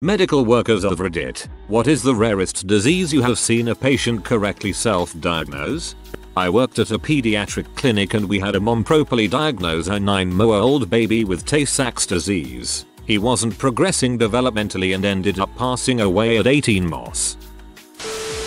Medical workers of Reddit, what is the rarest disease you have seen a patient correctly self-diagnose? I worked at a pediatric clinic and we had a mom properly diagnose her 9-month-old baby with Tay-Sachs disease. He wasn't progressing developmentally and ended up passing away at 18 months.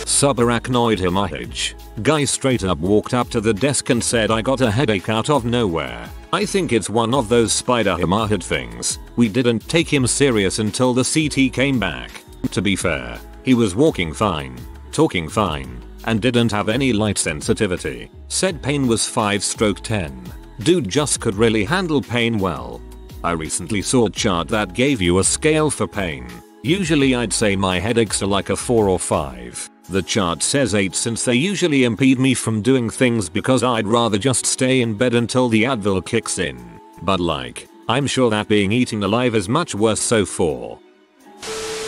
Subarachnoid hemorrhage. Guy straight up walked up to the desk and said, I got a headache out of nowhere. I think it's one of those spider hemorrhage things. We didn't take him serious until the CT came back. To be fair, he was walking fine, talking fine, and didn't have any light sensitivity. Said pain was 5/10. Dude just could really handle pain well. I recently saw a chart that gave you a scale for pain. Usually I'd say my headaches are like a 4 or 5. The chart says 8 since they usually impede me from doing things because I'd rather just stay in bed until the Advil kicks in. But like, I'm sure that being eaten alive is much worse, so 4.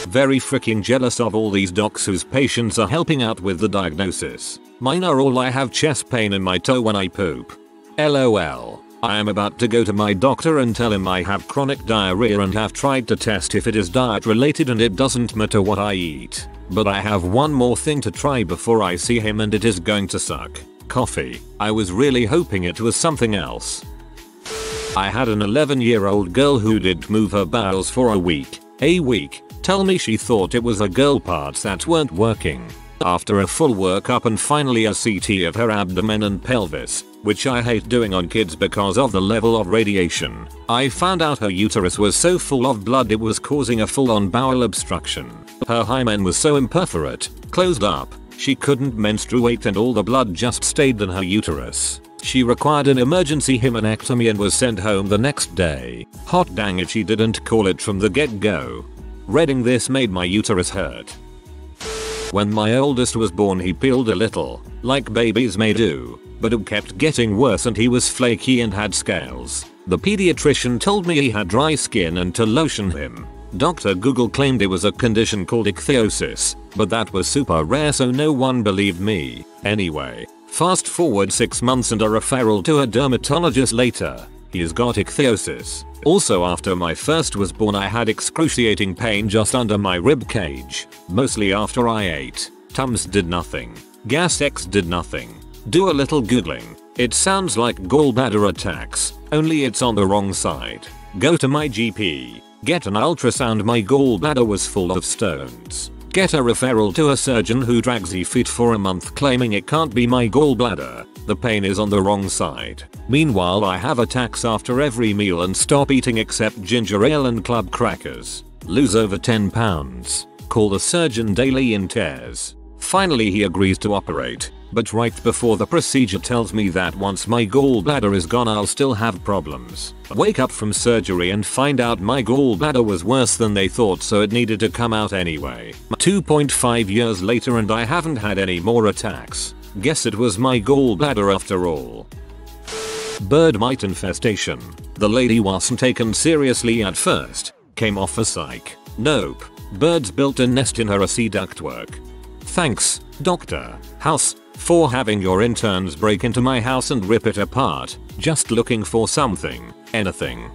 Very freaking jealous of all these docs whose patients are helping out with the diagnosis. Mine are all I have chest pain in my toe when I poop. LOL. I am about to go to my doctor and tell him I have chronic diarrhea and have tried to test if it is diet related and it doesn't matter what I eat. But I have one more thing to try before I see him and it is going to suck. Coffee. I was really hoping it was something else. I had an 11-year-old girl who didn't move her bowels for a week. Tell me she thought it was her girl parts that weren't working. After a full workup and finally a CT of her abdomen and pelvis, which I hate doing on kids because of the level of radiation, I found out her uterus was so full of blood it was causing a full-on bowel obstruction. Her hymen was so imperforate, closed up, she couldn't menstruate and all the blood just stayed in her uterus. She required an emergency hymenectomy and was sent home the next day. Hot dang if she didn't call it from the get-go. Reading this made my uterus hurt. When my oldest was born he peeled a little, like babies may do, but it kept getting worse and he was flaky and had scales. The pediatrician told me he had dry skin and to lotion him. Dr. Google claimed it was a condition called ichthyosis, but that was super rare so no one believed me. Anyway, fast forward 6 months and a referral to a dermatologist later. He's got ichthyosis. Also after my first was born I had excruciating pain just under my rib cage. Mostly after I ate. Tums did nothing. Gas X did nothing. Do a little googling. It sounds like gallbladder attacks, only it's on the wrong side. Go to my GP. Get an ultrasound, my gallbladder was full of stones. Get a referral to a surgeon who drags his feet for a month claiming it can't be my gallbladder. The pain is on the wrong side. Meanwhile I have attacks after every meal and stop eating except ginger ale and club crackers. Lose over 10 pounds. Call the surgeon daily in tears. Finally he agrees to operate, but right before the procedure tells me that once my gallbladder is gone I'll still have problems. Wake up from surgery and find out my gallbladder was worse than they thought so it needed to come out anyway. 2.5 years later and I haven't had any more attacks. Guess it was my gallbladder after all. Bird mite infestation. The lady wasn't taken seriously at first. Came off a psych. Nope. Birds built a nest in her AC ductwork. Thanks, Dr. House, for having your interns break into my house and rip it apart, just looking for something, anything.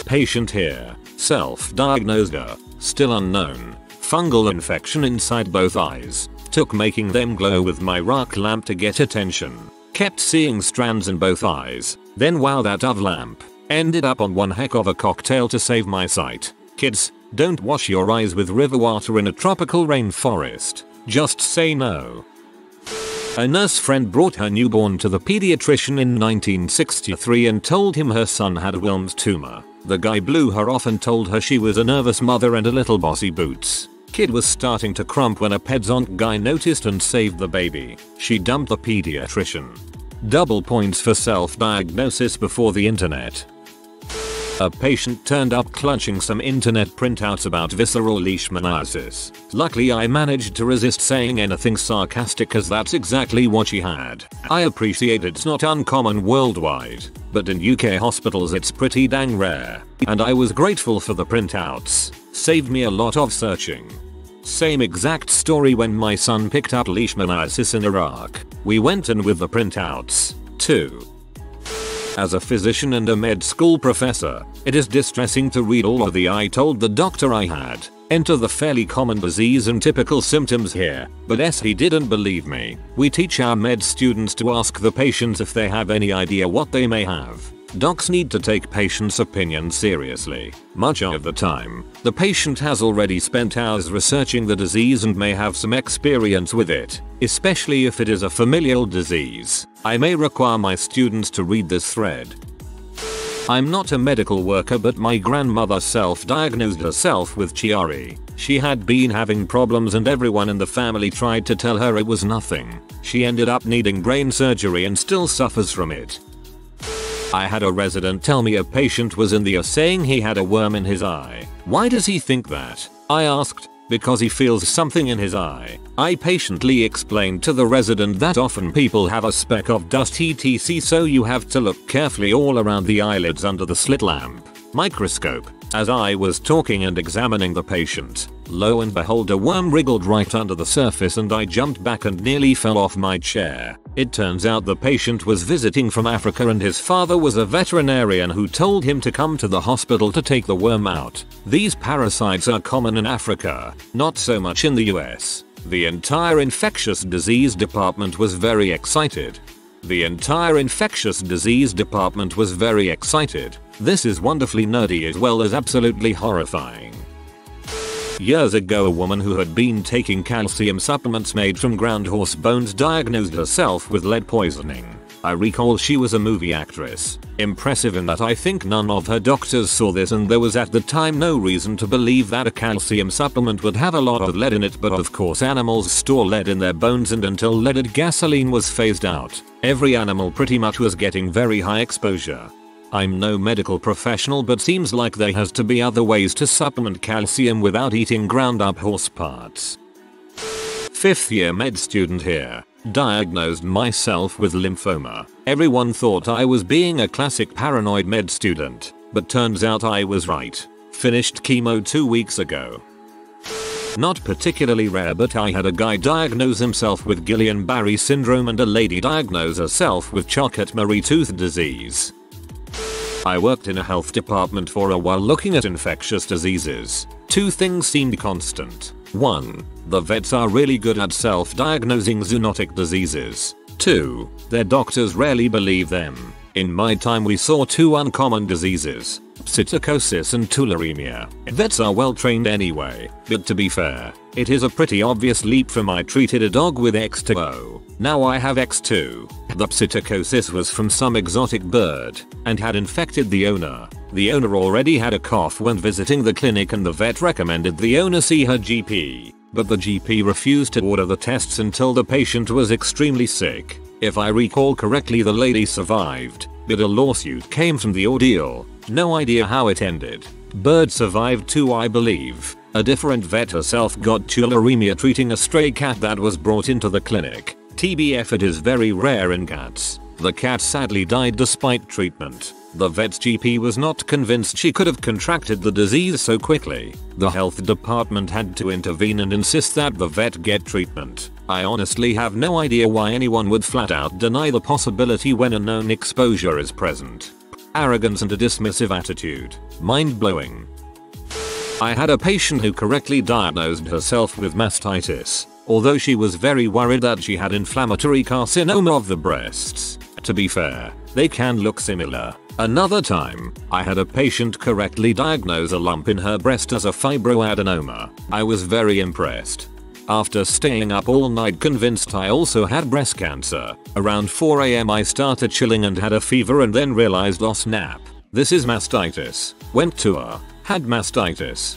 Patient here, self-diagnosed, still unknown, fungal infection inside both eyes. Took making them glow with my rock lamp to get attention. Kept seeing strands in both eyes. Then wow, that of lamp. Ended up on one heck of a cocktail to save my sight. Kids, don't wash your eyes with river water in a tropical rainforest. Just say no. A nurse friend brought her newborn to the pediatrician in 1963 and told him her son had Wilms tumor. The guy blew her off and told her she was a nervous mother and a little bossy boots. Kid was starting to crump when a pedzonk guy noticed and saved the baby. She dumped the pediatrician. Double points for self-diagnosis before the internet. A patient turned up clutching some internet printouts about visceral leishmaniasis. Luckily I managed to resist saying anything sarcastic as that's exactly what she had. I appreciate it's not uncommon worldwide, but in UK hospitals it's pretty dang rare. And I was grateful for the printouts. Saved me a lot of searching. Same exact story when my son picked up leishmaniasis in Iraq. We went in with the printouts, too. As a physician and a med school professor, it is distressing to read all of the "I told the doctor I had." Enter the fairly common disease and typical symptoms here, but he didn't believe me. We teach our med students to ask the patients if they have any idea what they may have. Docs need to take patients' opinion seriously. Much of the time, the patient has already spent hours researching the disease and may have some experience with it, especially if it is a familial disease. I may require my students to read this thread. I'm not a medical worker, but my grandmother self-diagnosed herself with Chiari. She had been having problems and everyone in the family tried to tell her it was nothing. She ended up needing brain surgery and still suffers from it. I had a resident tell me a patient was in the ER saying he had a worm in his eye. Why does he think that? I asked. Because he feels something in his eye. I patiently explained to the resident that often people have a speck of dust etc, so you have to look carefully all around the eyelids under the slit lamp microscope. As I was talking and examining the patient, lo and behold, a worm wriggled right under the surface and I jumped back and nearly fell off my chair. It turns out the patient was visiting from Africa and his father was a veterinarian who told him to come to the hospital to take the worm out. These parasites are common in Africa, not so much in the US. The entire infectious disease department was very excited. This is wonderfully nerdy as well as absolutely horrifying. Years ago, a woman who had been taking calcium supplements made from ground horse bones diagnosed herself with lead poisoning. I recall she was a movie actress. Impressive in that I think none of her doctors saw this and there was at the time no reason to believe that a calcium supplement would have a lot of lead in it, but of course animals store lead in their bones and until leaded gasoline was phased out, every animal pretty much was getting very high exposure. I'm no medical professional, but seems like there has to be other ways to supplement calcium without eating ground up horse parts. 5th year med student here. Diagnosed myself with lymphoma. Everyone thought I was being a classic paranoid med student, but turns out I was right. Finished chemo 2 weeks ago. Not particularly rare, but I had a guy diagnose himself with Guillain-Barré syndrome and a lady diagnose herself with Charcot-Marie tooth disease. I worked in a health department for a while looking at infectious diseases. 2 things seemed constant. 1. The vets are really good at self-diagnosing zoonotic diseases. 2. Their doctors rarely believe them. In my time we saw 2 uncommon diseases, psittacosis and tularemia. Vets are well trained anyway, but to be fair, it is a pretty obvious leap from I treated a dog with X2O. Now I have X2. The psittacosis was from some exotic bird and had infected the owner. The owner already had a cough when visiting the clinic and the vet recommended the owner see her GP, but the GP refused to order the tests until the patient was extremely sick. If I recall correctly, the lady survived, but a lawsuit came from the ordeal. No idea how it ended. Bird survived too, I believe. A different vet herself got tularemia treating a stray cat that was brought into the clinic. TBF, it is very rare in cats. The cat sadly died despite treatment. The vet's GP was not convinced she could have contracted the disease so quickly. The health department had to intervene and insist that the vet get treatment. I honestly have no idea why anyone would flat out deny the possibility when a known exposure is present. Arrogance and a dismissive attitude. Mind blowing. I had a patient who correctly diagnosed herself with mastitis, although she was very worried that she had inflammatory carcinoma of the breasts. To be fair, they can look similar. Another time, I had a patient correctly diagnose a lump in her breast as a fibroadenoma. I was very impressed. After staying up all night convinced I also had breast cancer, around 4 AM I started chilling and had a fever and then realized, oh snap, this is mastitis. Went to her, had mastitis.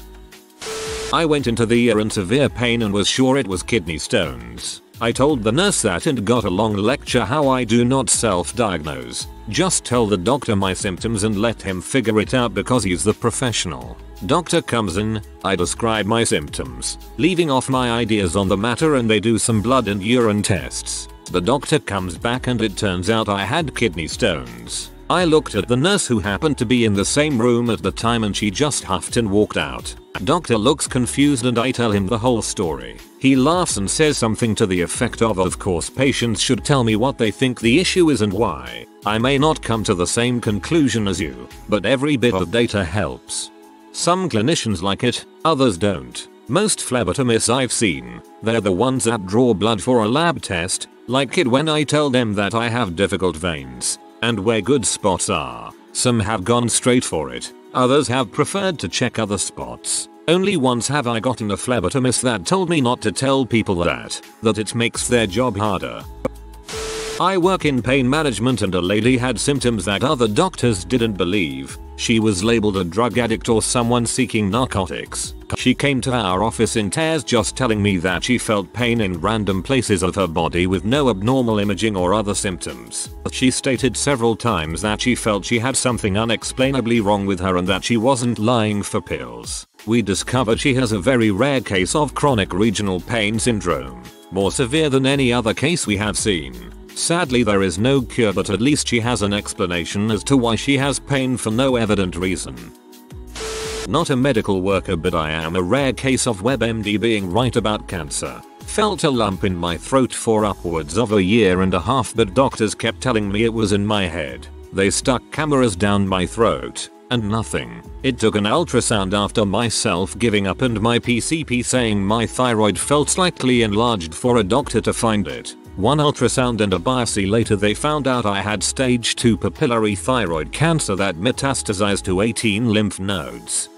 I went into the ER in severe pain and was sure it was kidney stones. I told the nurse that and got a long lecture how I do not self-diagnose. Just tell the doctor my symptoms and let him figure it out because he's the professional. Doctor comes in, I describe my symptoms, leaving off my ideas on the matter, and they do some blood and urine tests. The doctor comes back and it turns out I had kidney stones. I looked at the nurse who happened to be in the same room at the time and she just huffed and walked out. Doctor looks confused and I tell him the whole story. He laughs and says something to the effect of course patients should tell me what they think the issue is and why. I may not come to the same conclusion as you, but every bit of data helps. Some clinicians like it, others don't. Most phlebotomists I've seen, they're the ones that draw blood for a lab test, like it when I tell them that I have difficult veins and where good spots are. Some have gone straight for it, others have preferred to check other spots. Only once have I gotten a phlebotomist that told me not to tell people that it makes their job harder. I work in pain management and a lady had symptoms that other doctors didn't believe. She was labeled a drug addict or someone seeking narcotics. She came to our office in tears just telling me that she felt pain in random places of her body with no abnormal imaging or other symptoms. She stated several times that she felt she had something unexplainably wrong with her and that she wasn't lying for pills. We discovered she has a very rare case of chronic regional pain syndrome, more severe than any other case we have seen. Sadly there is no cure, but at least she has an explanation as to why she has pain for no evident reason. Not a medical worker, but I am a rare case of WebMD being right about cancer. Felt a lump in my throat for upwards of a year and a half, but doctors kept telling me it was in my head. They stuck cameras down my throat and nothing. It took an ultrasound after myself giving up and my PCP saying my thyroid felt slightly enlarged for a doctor to find it. One ultrasound and a biopsy later they found out I had stage 2 papillary thyroid cancer that metastasized to 18 lymph nodes.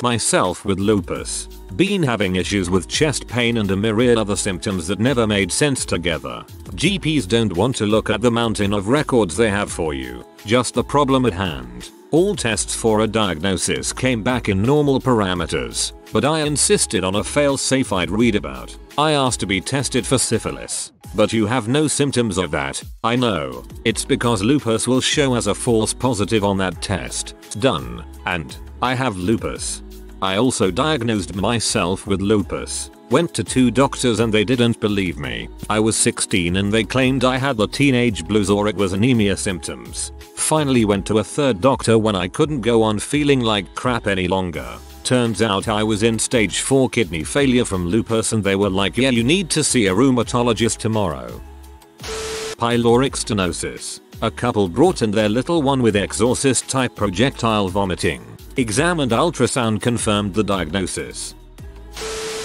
Myself with lupus. Been having issues with chest pain and a myriad other symptoms that never made sense together. GPs don't want to look at the mountain of records they have for you, just the problem at hand. All tests for a diagnosis came back in normal parameters, but I insisted on a fail-safe I'd read about. I asked to be tested for syphilis. But you have no symptoms of that. I know. It's because lupus will show as a false positive on that test. Done. And I have lupus. I also diagnosed myself with lupus. Went to 2 doctors and they didn't believe me. I was 16 and they claimed I had the teenage blues or it was anemia symptoms. Finally went to a 3rd doctor when I couldn't go on feeling like crap any longer. Turns out I was in stage 4 kidney failure from lupus and they were like, yeah, you need to see a rheumatologist tomorrow. Pyloric stenosis. A couple brought in their little one with exorcist type projectile vomiting. Exam and ultrasound confirmed the diagnosis.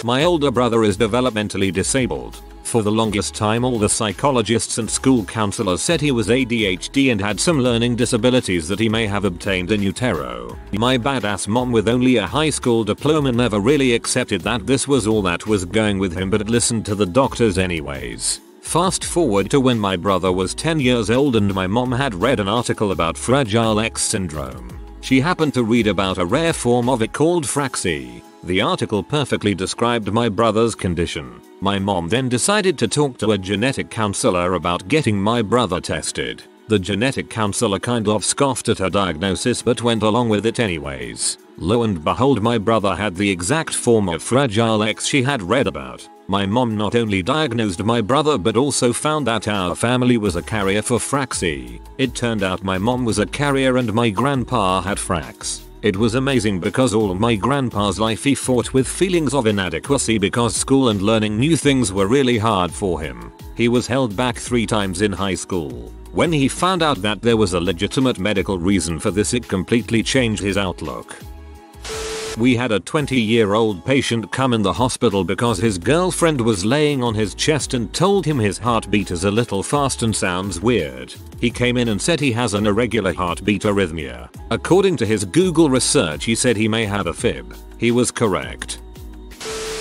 My older brother is developmentally disabled. For the longest time all the psychologists and school counselors said he was ADHD and had some learning disabilities that he may have obtained in utero. My badass mom with only a high school diploma never really accepted that this was all that was going with him, but listened to the doctors anyways. Fast forward to when my brother was 10 years old and my mom had read an article about Fragile X syndrome. She happened to read about a rare form of it called Fraxy. The article perfectly described my brother's condition. My mom then decided to talk to a genetic counselor about getting my brother tested. The genetic counselor kind of scoffed at her diagnosis but went along with it anyways. Lo and behold, my brother had the exact form of Fragile X she had read about. My mom not only diagnosed my brother but also found out our family was a carrier for Fraxy. It turned out my mom was a carrier and my grandpa had Frax. It was amazing because all of my grandpa's life he fought with feelings of inadequacy because school and learning new things were really hard for him. He was held back 3 times in high school. When he found out that there was a legitimate medical reason for this, it completely changed his outlook. We had a 20-year-old patient come in the hospital because his girlfriend was laying on his chest and told him his heartbeat is a little fast and sounds weird. He came in and said he has an irregular heartbeat arrhythmia. According to his Google research, he said he may have a fib. He was correct.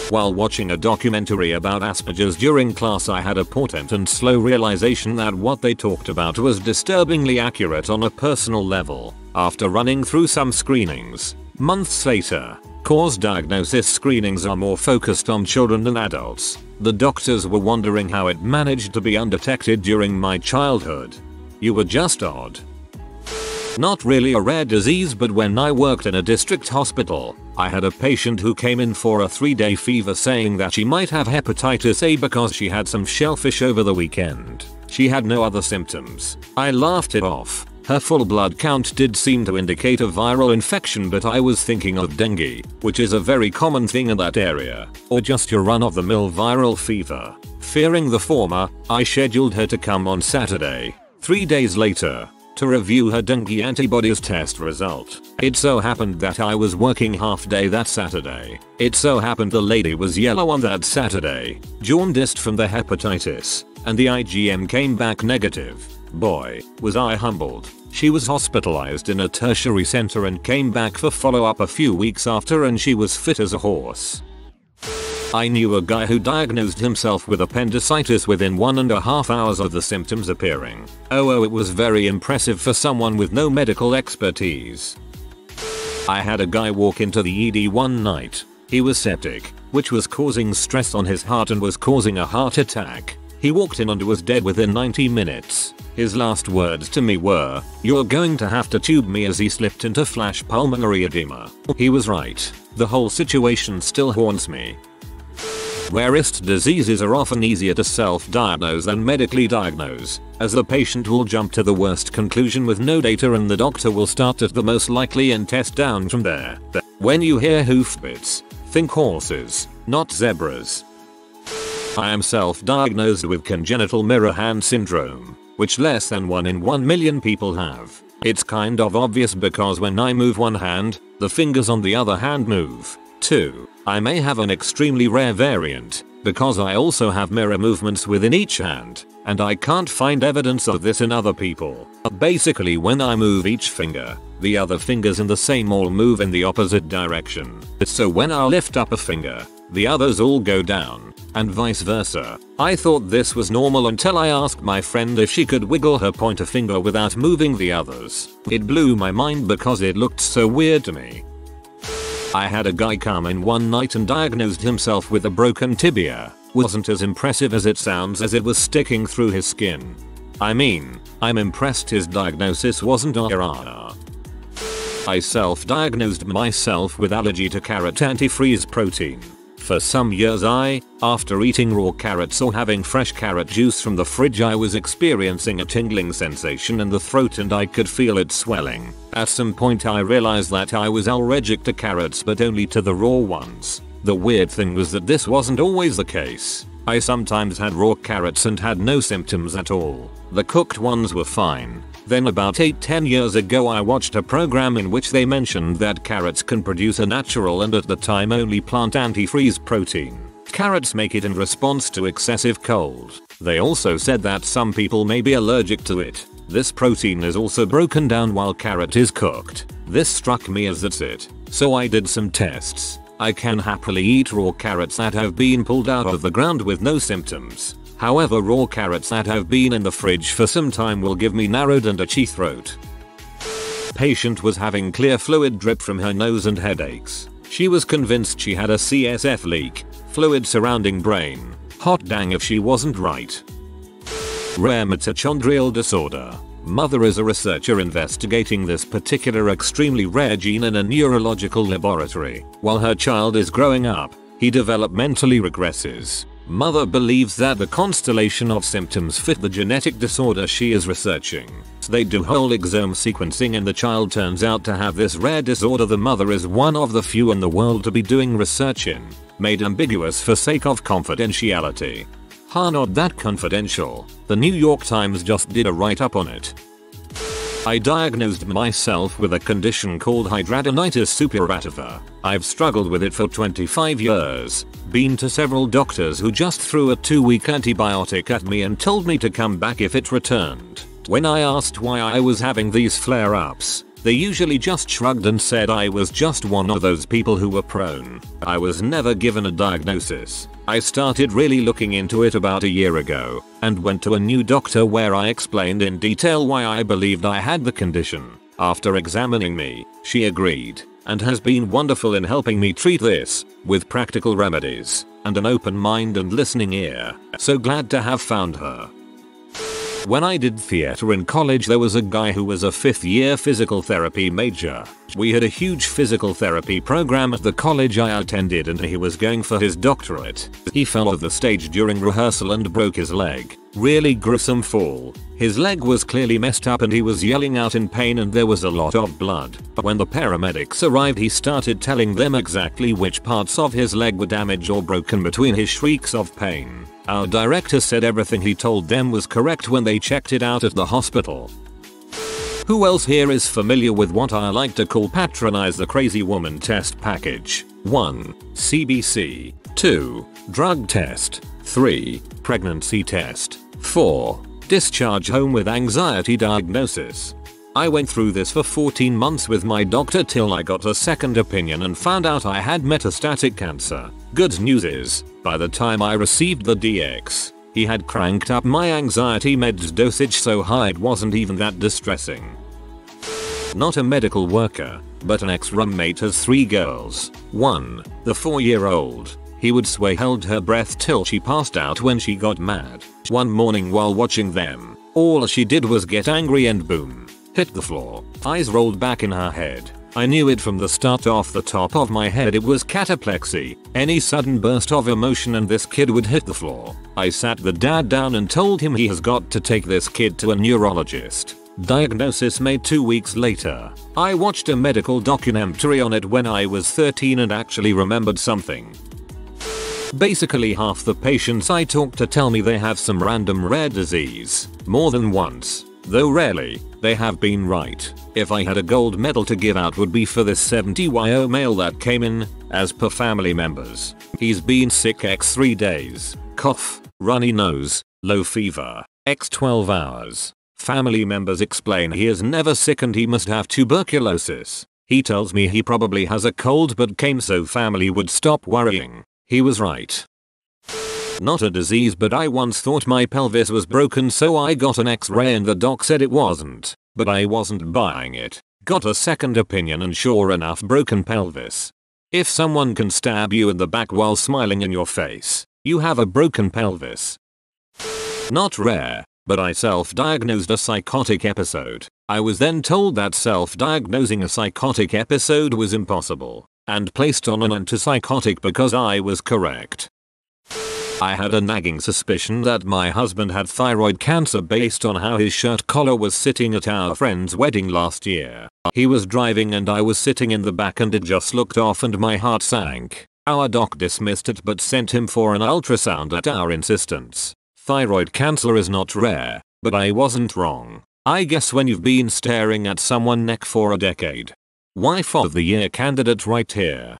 While watching a documentary about Asperger's during class, I had a portent and slow realization that what they talked about was disturbingly accurate on a personal level. After running through some screenings, months later, cause diagnosis screenings are more focused on children than adults. The doctors were wondering how it managed to be undetected during my childhood. You were just odd. Not really a rare disease, but when I worked in a district hospital, I had a patient who came in for a 3-day fever saying that she might have hepatitis A because she had some shellfish over the weekend. She had no other symptoms. I laughed it off. Her full blood count did seem to indicate a viral infection, but I was thinking of dengue, which is a very common thing in that area, or just your run-of-the-mill viral fever. Fearing the former, I scheduled her to come on Saturday, 3 days later, to review her dengue antibodies test result. It so happened that I was working half day that Saturday. It so happened the lady was yellow on that Saturday, jaundiced from the hepatitis, and the IgM came back negative. Boy, was I humbled. She was hospitalized in a tertiary center and came back for follow-up a few weeks after, and she was fit as a horse. I knew a guy who diagnosed himself with appendicitis within 1.5 hours of the symptoms appearing. Oh, it was very impressive for someone with no medical expertise. I had a guy walk into the ED one night. He was septic, which was causing stress on his heart and was causing a heart attack. He walked in and was dead within 90 minutes. His last words to me were, "You're going to have to tube me," as he slipped into flash pulmonary edema. He was right. The whole situation still haunts me. Rarest diseases are often easier to self-diagnose than medically diagnose, as the patient will jump to the worst conclusion with no data and the doctor will start at the most likely and test down from there. When you hear hoofbeats, think horses, not zebras. I am self-diagnosed with congenital mirror hand syndrome, which less than 1 in 1 million people have. It's kind of obvious because when I move one hand, the fingers on the other hand move, too. I may have an extremely rare variant, because I also have mirror movements within each hand, and I can't find evidence of this in other people. Basically, when I move each finger, the other fingers in the same all move in the opposite direction. So when I lift up a finger, the others all go down, and vice versa. I thought this was normal until I asked my friend if she could wiggle her pointer finger without moving the others. It blew my mind because it looked so weird to me. I had a guy come in one night and diagnosed himself with a broken tibia. Wasn't as impressive as it sounds, as it was sticking through his skin. I mean, I'm impressed his diagnosis wasn't rah. I self-diagnosed myself with allergy to carrot antifreeze protein. For some years after eating raw carrots or having fresh carrot juice from the fridge, I was experiencing a tingling sensation in the throat and I could feel it swelling. At some point I realized that I was allergic to carrots, but only to the raw ones. The weird thing was that this wasn't always the case. I sometimes had raw carrots and had no symptoms at all. The cooked ones were fine. Then about 8-10 years ago I watched a program in which they mentioned that carrots can produce a natural and at the time only plant antifreeze protein. Carrots make it in response to excessive cold. They also said that some people may be allergic to it. This protein is also broken down while carrot is cooked. This struck me as that's it. So I did some tests. I can happily eat raw carrots that have been pulled out of the ground with no symptoms. However, raw carrots that have been in the fridge for some time will give me narrowed and itchy throat. Patient was having clear fluid drip from her nose and headaches. She was convinced she had a CSF leak, fluid surrounding brain. Hot dang if she wasn't right. Rare mitochondrial disorder. Mother is a researcher investigating this particular extremely rare gene in a neurological laboratory. While her child is growing up, he developmentally regresses. Mother believes that the constellation of symptoms fit the genetic disorder she is researching. So they do whole exome sequencing and the child turns out to have this rare disorder the mother is one of the few in the world to be doing research in. Made ambiguous for sake of confidentiality. Not that confidential. The New York Times just did a write-up on it. I diagnosed myself with a condition called hidradenitis suppurativa. I've struggled with it for 25 years. Been to several doctors who just threw a 2-week antibiotic at me and told me to come back if it returned. When I asked why I was having these flare-ups, they usually just shrugged and said I was just one of those people who were prone. I was never given a diagnosis. I started really looking into it about a year ago and went to a new doctor where I explained in detail why I believed I had the condition. After examining me, she agreed and has been wonderful in helping me treat this with practical remedies and an open mind and listening ear. So glad to have found her. When I did theater in college, there was a guy who was a 5th year physical therapy major. We had a huge physical therapy program at the college I attended and he was going for his doctorate. He fell off the stage during rehearsal and broke his leg. Really gruesome fall. His leg was clearly messed up and he was yelling out in pain and there was a lot of blood. When the paramedics arrived he started telling them exactly which parts of his leg were damaged or broken between his shrieks of pain. Our director said everything he told them was correct when they checked it out at the hospital. Who else here is familiar with what I like to call patronize the crazy woman test package? 1. CBC. 2. Drug test. 3. Pregnancy test. 4. Discharge home with anxiety diagnosis. I went through this for 14 months with my doctor till I got a second opinion and found out I had metastatic cancer. Good news is, by the time I received the DX, he had cranked up my anxiety meds dosage so high it wasn't even that distressing. Not a medical worker, but an ex-roommate has 3 girls. 1. The 4-year-old. He would swear held her breath till she passed out when she got mad. One morning while watching them, all she did was get angry and boom, hit the floor. Eyes rolled back in her head. I knew it from the start. Off the top of my head it was cataplexy, any sudden burst of emotion and this kid would hit the floor. I sat the dad down and told him he has got to take this kid to a neurologist. Diagnosis made 2 weeks later. I watched a medical documentary on it when I was 13 and actually remembered something. Basically half the patients I talk to tell me they have some random rare disease. More than once. Though rarely, they have been right. If I had a gold medal to give out would be for this 70-year-old male that came in, as per family members. He's been sick x 3 days. Cough, runny nose, low fever, x 12 hours. Family members explain he is never sick and he must have tuberculosis. He tells me he probably has a cold but came so family would stop worrying. He was right. Not a disease, but I once thought my pelvis was broken so I got an x-ray and the doc said it wasn't. But I wasn't buying it. Got a second opinion and sure enough, broken pelvis. If someone can stab you in the back while smiling in your face, you have a broken pelvis. Not rare, but I self-diagnosed a psychotic episode. I was then told that self-diagnosing a psychotic episode was impossible, and placed on an antipsychotic because I was correct. I had a nagging suspicion that my husband had thyroid cancer based on how his shirt collar was sitting at our friend's wedding last year. He was driving and I was sitting in the back and it just looked off and my heart sank. Our doc dismissed it but sent him for an ultrasound at our insistence. Thyroid cancer is not rare, but I wasn't wrong. I guess when you've been staring at someone's neck for a decade. Wife of the year candidate right here.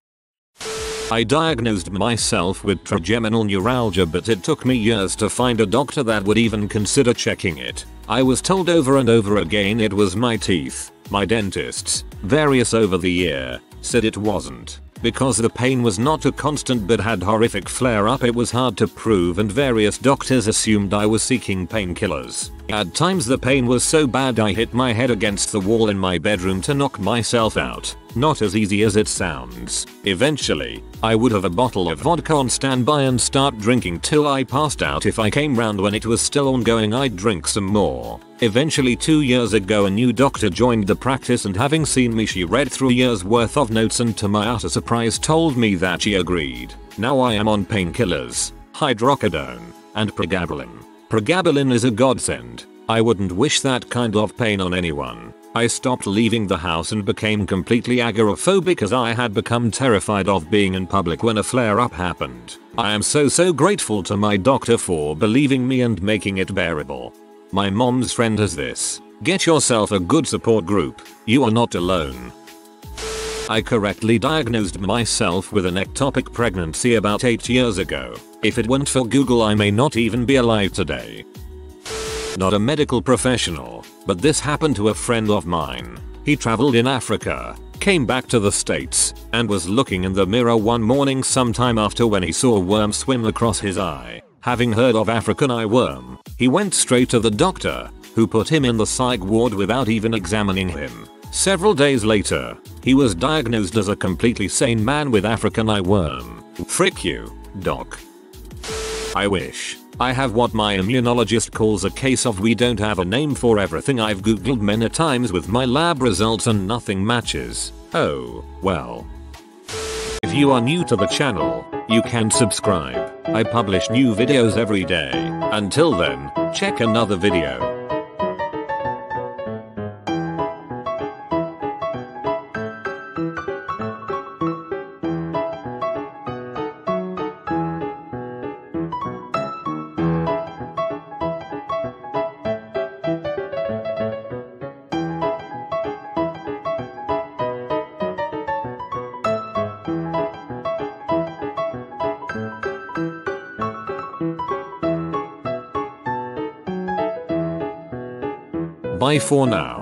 I diagnosed myself with trigeminal neuralgia but it took me years to find a doctor that would even consider checking it. I was told over and over again it was my teeth. My dentists, various over the year, said it wasn't. Because the pain was not a constant but had horrific flare-up, it was hard to prove and various doctors assumed I was seeking painkillers. At times the pain was so bad I hit my head against the wall in my bedroom to knock myself out. Not as easy as it sounds. Eventually, I would have a bottle of vodka on standby and start drinking till I passed out. If I came round when it was still ongoing I'd drink some more. Eventually 2 years ago a new doctor joined the practice and having seen me she read through a year's worth of notes and to my utter surprise told me that she agreed. Now I am on painkillers, hydrocodone, and pregabalin. Pregabalin is a godsend. I wouldn't wish that kind of pain on anyone. I stopped leaving the house and became completely agoraphobic as I had become terrified of being in public when a flare-up happened. I am so grateful to my doctor for believing me and making it bearable. My mom's friend has this. Get yourself a good support group. You are not alone. I correctly diagnosed myself with an ectopic pregnancy about 8 years ago. If it weren't for Google I may not even be alive today. Not a medical professional, but this happened to a friend of mine. He traveled in Africa, came back to the States, and was looking in the mirror one morning sometime after when he saw a worm swim across his eye. Having heard of African eyeworm, he went straight to the doctor, who put him in the psych ward without even examining him. Several days later, he was diagnosed as a completely sane man with African eyeworm. Frick you, doc. I wish I have what my immunologist calls a case of we don't have a name for everything. I've googled many times with my lab results and nothing matches. Oh, well. If you are new to the channel, you can subscribe. I publish new videos every day. Until then, check another video. Bye for now.